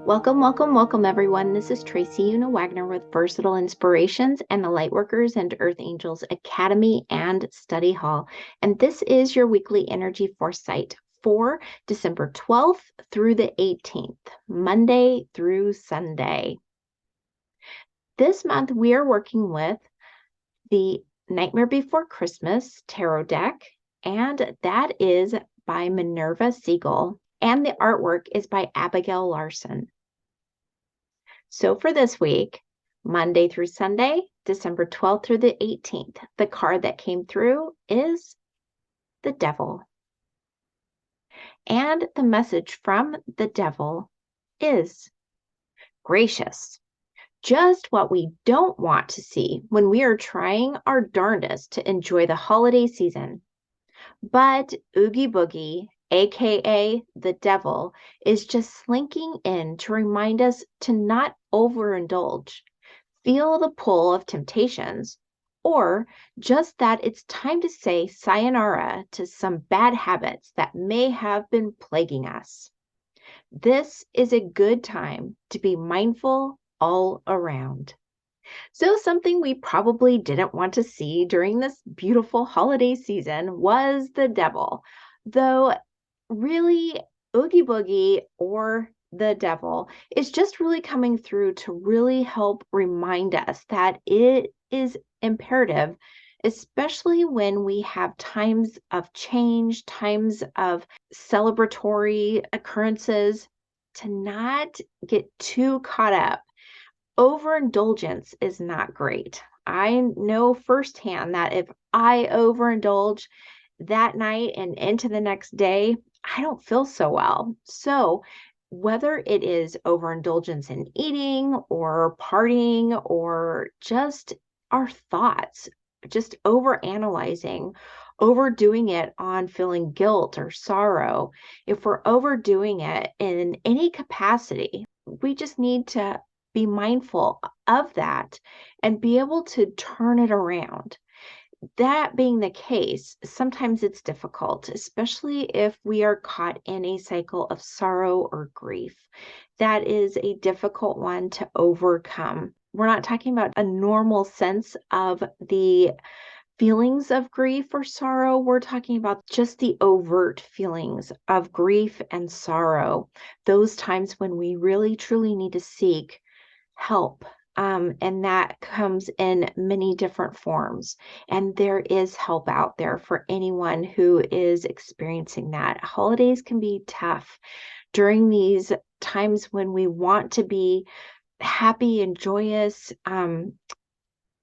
Welcome, welcome, welcome, everyone. This is Tracy Una Wagner with Versatile Inspirations and the Lightworkers and Earth Angels Academy and Study Hall. And this is your weekly energy foresight for December 12th through the 18th, Monday through Sunday. This month, we are working with the Nightmare Before Christmas tarot deck, and that is by Minerva Siegel, and the artwork is by Abigail Larson. So for this week, Monday through Sunday, December 12th through the 18th, the card that came through is the Devil. And the message from the Devil is gracious. Just what we don't want to see when we are trying our darndest to enjoy the holiday season. But Oogie Boogie, aka the Devil, is just slinking in to remind us to not overindulge, feel the pull of temptations, or just that it's time to say sayonara to some bad habits that may have been plaguing us. This is a good time to be mindful all around. So something we probably didn't want to see during this beautiful holiday season was the Devil, though really Oogie Boogie or the Devil is just really coming through to really help remind us that it is imperative, especially when we have times of change, times of celebratory occurrences, to not get too caught up. Overindulgence is not great. I know firsthand that if I overindulge that night and into the next day, I don't feel so well. So whether it is overindulgence in eating or partying or just our thoughts, just overanalyzing, overdoing it on feeling guilt or sorrow, if we're overdoing it in any capacity, we just need to be mindful of that and be able to turn it around. That being the case, sometimes it's difficult, especially if we are caught in a cycle of sorrow or grief. That is a difficult one to overcome. We're not talking about a normal sense of the feelings of grief or sorrow. We're talking about just the overt feelings of grief and sorrow, those times when we really truly need to seek help. And that comes in many different forms. And there is help out there for anyone who is experiencing that. Holidays can be tough during these times when we want to be happy and joyous.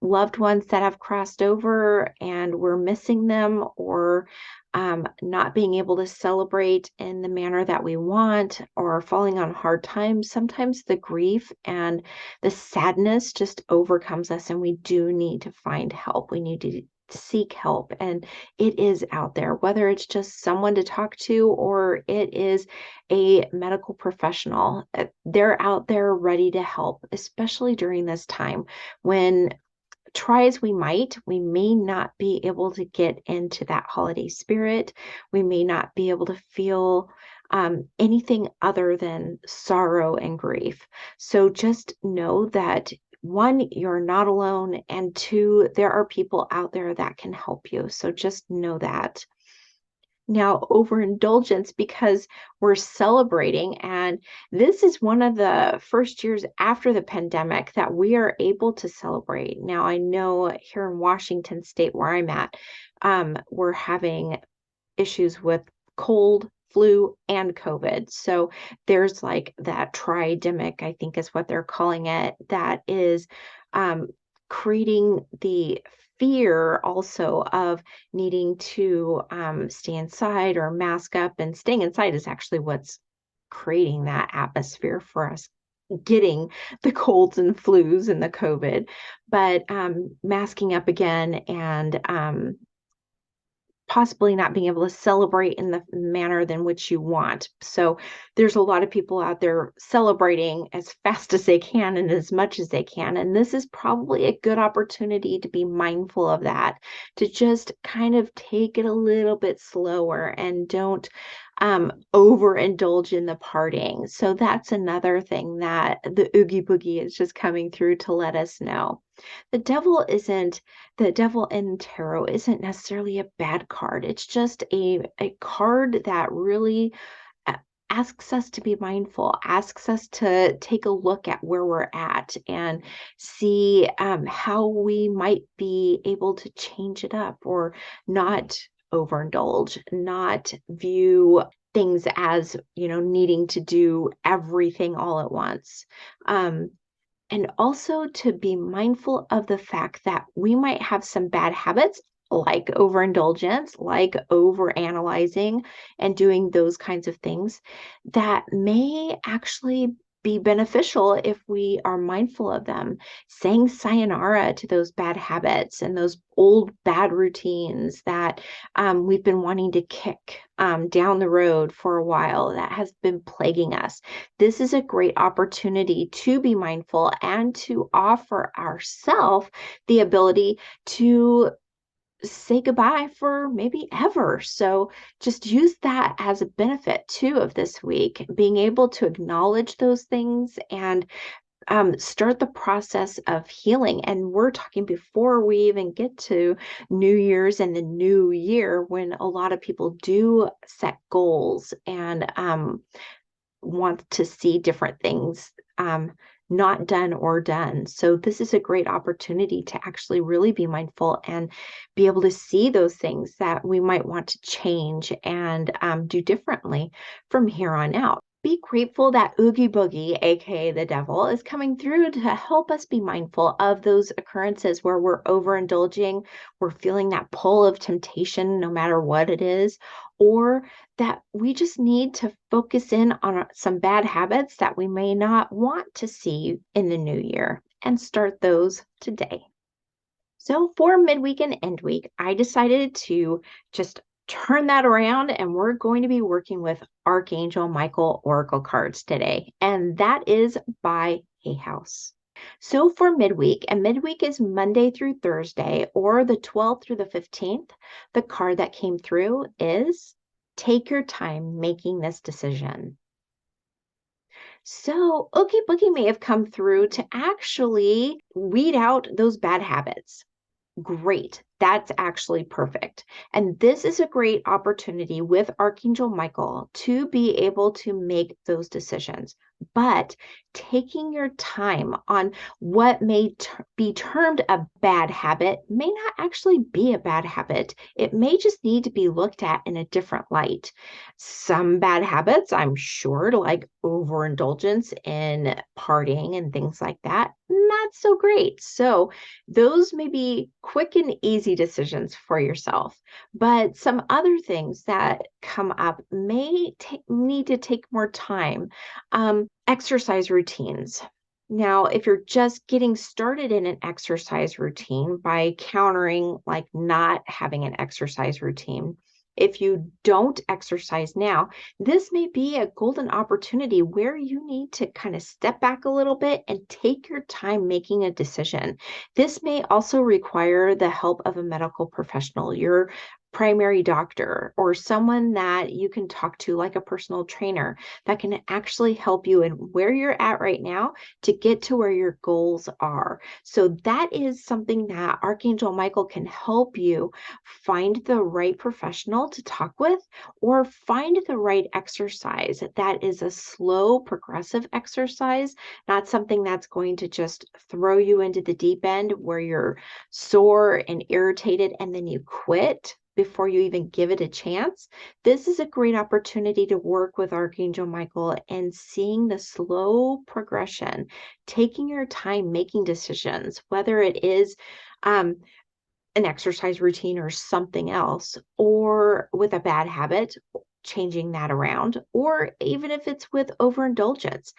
Loved ones that have crossed over and we're missing them, or not being able to celebrate in the manner that we want, or falling on hard times. Sometimes the grief and the sadness just overcomes us, and we do need to find help. We need to seek help, and it is out there, whether it's just someone to talk to or it is a medical professional. They're out there ready to help, especially during this time when, try as we might, we may not be able to get into that holiday spirit. We may not be able to feel anything other than sorrow and grief. So just know that, one, you're not alone, and two, there are people out there that can help you. So just know that. Now, overindulgence, because we're celebrating, and this is one of the first years after the pandemic that we are able to celebrate. Now, I know here in Washington State, where I'm at, we're having issues with cold, flu, and COVID. So there's like that tridemic, I think is what they're calling it, that is creating the fear also of needing to stay inside or mask up. And staying inside is actually what's creating that atmosphere for us getting the colds and flus and the COVID. But masking up again and possibly not being able to celebrate in the manner in which you want. So there's a lot of people out there celebrating as fast as they can and as much as they can. And this is probably a good opportunity to be mindful of that, to just kind of take it a little bit slower and don't overindulge in the partying. So that's another thing that the Oogie Boogie is just coming through to let us know. The devil in tarot isn't necessarily a bad card. It's just a card that really asks us to be mindful, asks us to take a look at where we're at and see how we might be able to change it up or not overindulge, not view things as, needing to do everything all at once. And also to be mindful of the fact that we might have some bad habits like overindulgence, like overanalyzing and doing those kinds of things that may actually be beneficial if we are mindful of them. Saying sayonara to those bad habits and those old bad routines that we've been wanting to kick down the road for a while that has been plaguing us. This is a great opportunity to be mindful and to offer ourselves the ability to say goodbye for maybe ever. So just use that as a benefit too of this week, being able to acknowledge those things and start the process of healing. And we're talking before we even get to New Year's and the new year, when a lot of people do set goals and want to see different things not done or done. So this is a great opportunity to actually really be mindful and be able to see those things that we might want to change and do differently from here on out. Be grateful that Oogie Boogie, aka the devil, is coming through to help us be mindful of those occurrences where we're overindulging, we're feeling that pull of temptation no matter what it is, or that we just need to focus in on some bad habits that we may not want to see in the new year and start those today. So for midweek and end week, I decided to just turn that around and we're going to be working with Archangel Michael Oracle cards today. And that is by Hay House. So for midweek, and midweek is Monday through Thursday or the 12th through the 15th, the card that came through is take your time making this decision. So Oogie Boogie may have come through to actually weed out those bad habits. Great. That's actually perfect. And this is a great opportunity with Archangel Michael to be able to make those decisions. But taking your time on what may be termed a bad habit may not actually be a bad habit. It may just need to be looked at in a different light. Some bad habits, I'm sure, like overindulgence in partying and things like that, not so great. So those may be quick and easy decisions for yourself. But some other things that come up may need to take more time. Exercise routines. Now, if you're just getting started in an exercise routine by countering like not having an exercise routine, if you don't exercise now, this may be a golden opportunity where you need to kind of step back a little bit and take your time making a decision. This may also require the help of a medical professional, your primary doctor, or someone that you can talk to, like a personal trainer, that can actually help you in where you're at right now to get to where your goals are. So that is something that Archangel Michael can help you find the right professional to talk with, or find the right exercise that is a slow, progressive exercise, not something that's going to just throw you into the deep end where you're sore and irritated and then you quit before you even give it a chance. This is a great opportunity to work with Archangel Michael and seeing the slow progression, taking your time making decisions, whether it is an exercise routine or something else, or with a bad habit, changing that around, or even if it's with overindulgence.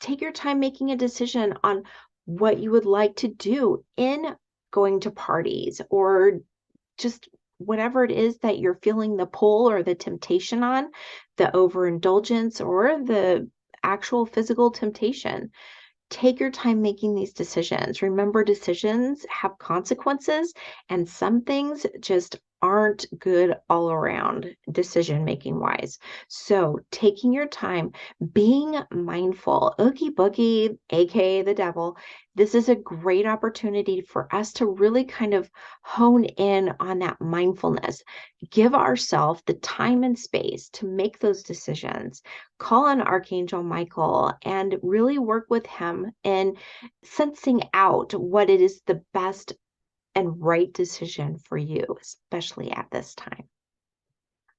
Take your time making a decision on what you would like to do in going to parties, or just whatever it is that you're feeling the pull or the temptation on, the overindulgence or the actual physical temptation. Take your time making these decisions. Remember, decisions have consequences, and some things just aren't good all around decision making wise. So taking your time, being mindful, Oogie Boogie, aka the devil, this is a great opportunity for us to really kind of hone in on that mindfulness, give ourselves the time and space to make those decisions, call on Archangel Michael and really work with him in sensing out what it is the best and right decision for you, especially at this time.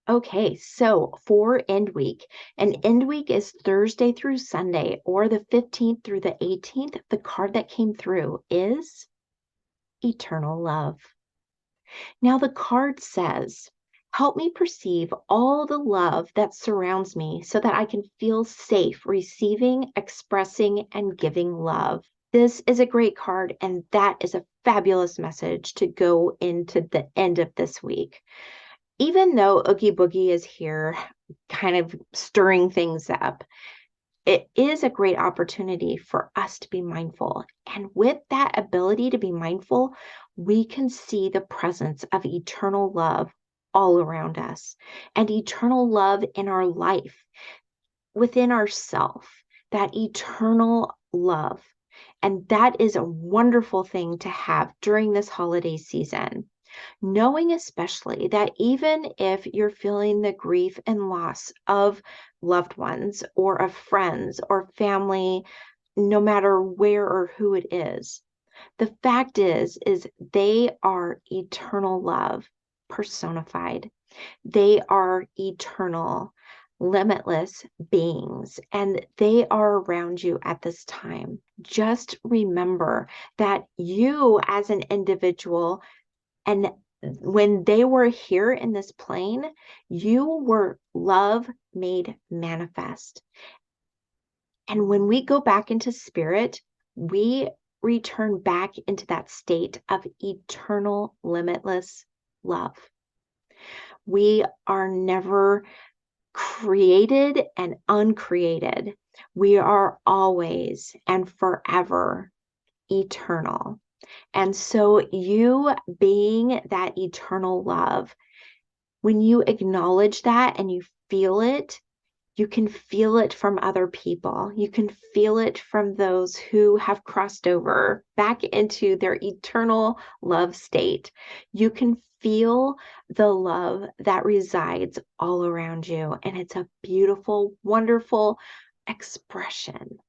Okay, so for end week, and end week is Thursday through Sunday, or the 15th through the 18th. The card that came through is Eternal Love. Now, the card says, help me perceive all the love that surrounds me so that I can feel safe receiving, expressing, and giving love. This is a great card, and that is a fabulous message to go into the end of this week. Even though Oogie Boogie is here kind of stirring things up, it is a great opportunity for us to be mindful. And with that ability to be mindful, we can see the presence of eternal love all around us and eternal love in our life, within ourself, that eternal love. And that is a wonderful thing to have during this holiday season. Knowing especially that even if you're feeling the grief and loss of loved ones or of friends or family, no matter where or who it is, the fact is they are eternal love personified. They are eternal, limitless beings, and they are around you at this time. Just remember that you, as an individual, and when they were here in this plane, you were love made manifest. And when we go back into spirit, we return back into that state of eternal, limitless love. We are never created and uncreated. We are always and forever eternal. And so, you being that eternal love, when you acknowledge that and you feel it, you can feel it from other people. You can feel it from those who have crossed over back into their eternal love state. You can feel the love that resides all around you. And it's a beautiful, wonderful expression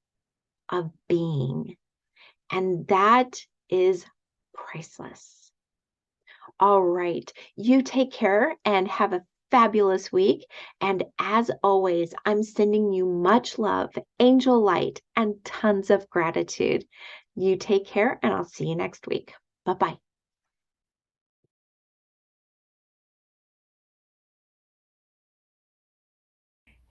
of being. And that is priceless. All right. You take care and have a fabulous week. And as always, I'm sending you much love, angel light, and tons of gratitude. You take care, and I'll see you next week. Bye-bye.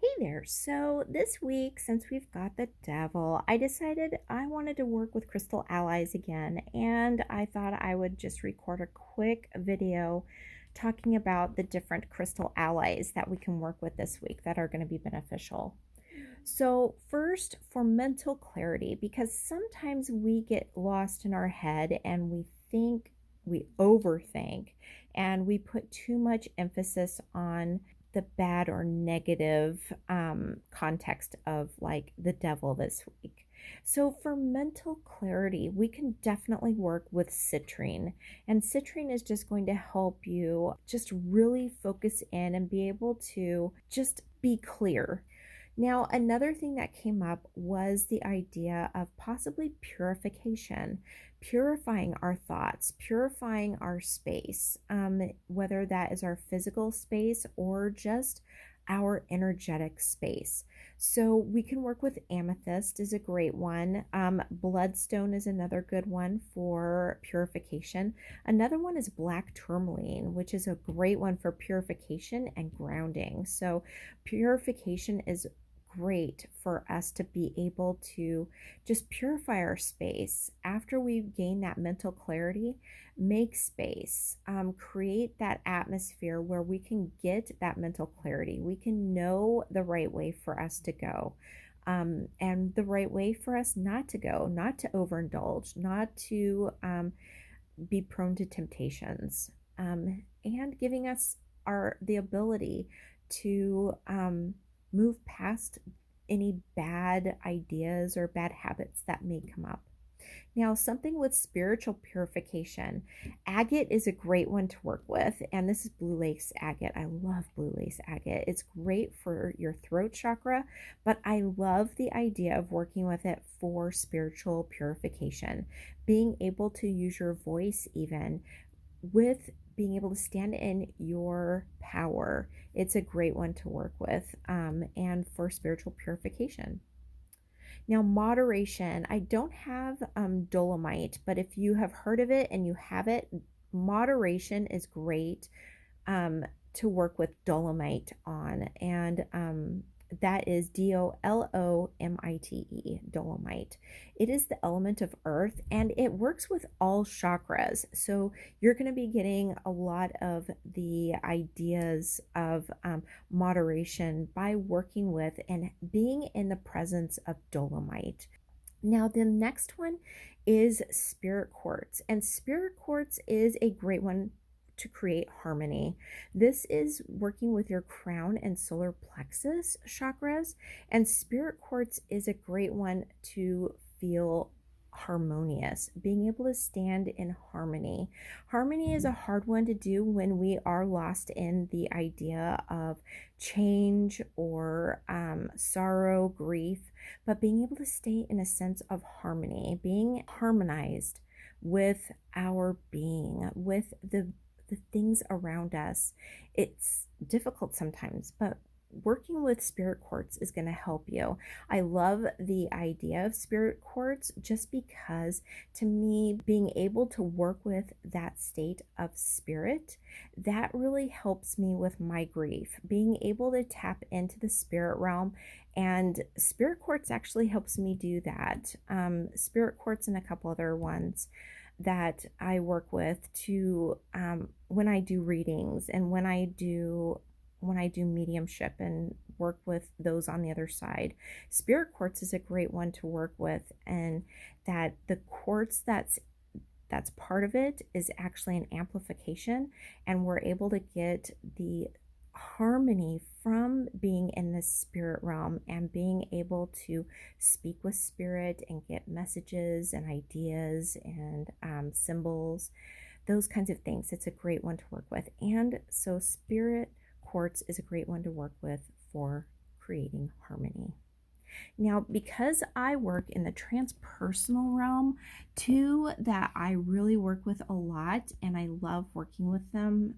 Hey there. So this week, since we've got the devil, I decided I wanted to work with crystal allies again, and I thought I would just record a quick video talking about the different crystal allies that we can work with this week that are going to be beneficial. So, first, for mental clarity, because sometimes we get lost in our head and we overthink, and we put too much emphasis on the bad or negative context of like the devil this week. So, for mental clarity, we can definitely work with Citrine. And Citrine is just going to help you just really focus in and be able to just be clear. Now, another thing that came up was the idea of possibly purification, purifying our thoughts, purifying our space, whether that is our physical space or just our energetic space. So we can work with Amethyst is a great one. Bloodstone is another good one for purification. Another one is Black Tourmaline, which is a great one for purification and grounding. So purification is great for us to be able to just purify our space after we've gained that mental clarity. Make space, create that atmosphere where we can get that mental clarity. We can know the right way for us to go, and the right way for us not to go, not to overindulge, not to be prone to temptations. and giving us the ability to move past any bad ideas or bad habits that may come up. Now, something with spiritual purification. Agate is a great one to work with, and this is blue lace agate. I love blue lace agate. It's great for your throat chakra, but I love the idea of working with it for spiritual purification. Being able to use your voice, even with being able to stand in your power, it's a great one to work with, and for spiritual purification. Now, moderation, I don't have Dolomite, but if you have heard of it and you have it, moderation is great to work with Dolomite on. And that is Dolomite, Dolomite. It is the element of earth and it works with all chakras. So you're going to be getting a lot of the ideas of moderation by working with and being in the presence of Dolomite. Now, the next one is spirit quartz, and spirit quartz is a great one to create harmony. This is working with your crown and solar plexus chakras, and spirit quartz is a great one to feel harmonious, being able to stand in harmony. Harmony is a hard one to do when we are lost in the idea of change or sorrow, grief, but being able to stay in a sense of harmony, being harmonized with our being, with the things around us. It's difficult sometimes, but working with spirit quartz is going to help you. I love the idea of spirit quartz just because, to me, being able to work with that state of spirit, that really helps me with my grief. Being able to tap into the spirit realm, and spirit quartz actually helps me do that. Spirit quartz and a couple other ones that I work with to when I do readings and when I do mediumship and work with those on the other side. Spirit quartz is a great one to work with, and that the quartz that's part of it is actually an amplification, and we're able to get the harmony from being in the spirit realm and being able to speak with spirit and get messages and ideas and symbols, those kinds of things. It's a great one to work with. And so spirit quartz is a great one to work with for creating harmony. Now, because I work in the transpersonal realm, two that I really work with a lot and I love working with them,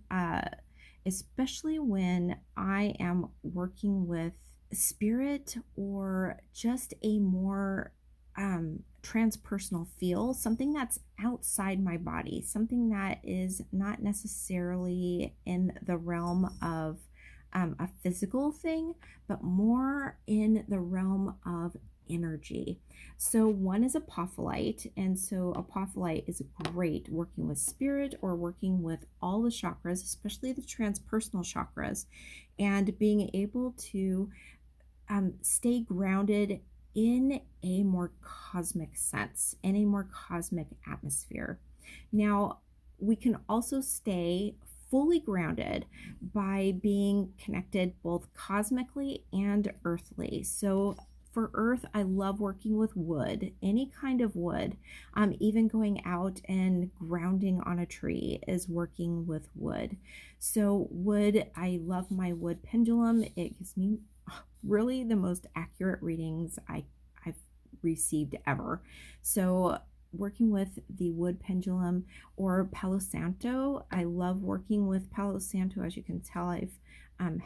especially when I am working with spirit or just a more transpersonal feel, something that's outside my body, something that is not necessarily in the realm of a physical thing, but more in the realm of energy. So one is Apophyllite, and so Apophyllite is great working with spirit or working with all the chakras, especially the transpersonal chakras, and being able to stay grounded in a more cosmic sense, in a more cosmic atmosphere. Now, we can also stay fully grounded by being connected both cosmically and earthly. So for earth, I love working with wood, any kind of wood. Even going out and grounding on a tree is working with wood. So wood, I love my wood pendulum. It gives me really the most accurate readings I've received ever. So working with the wood pendulum or Palo Santo, I love working with Palo Santo. As you can tell, I've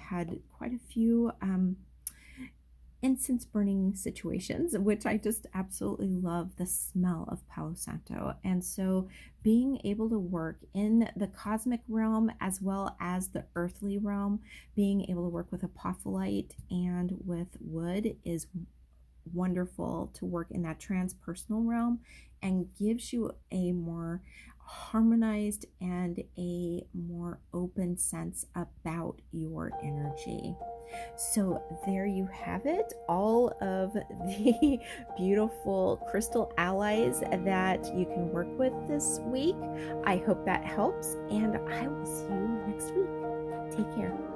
had quite a few incense burning situations, which I just absolutely love the smell of Palo Santo. And so being able to work in the cosmic realm as well as the earthly realm, being able to work with apophyllite and with wood is wonderful to work in that transpersonal realm and gives you a more harmonized and a more open sense about your energy. So there you have it, all of the beautiful crystal allies that you can work with this week. I hope that helps, and I will see you next week. Take care.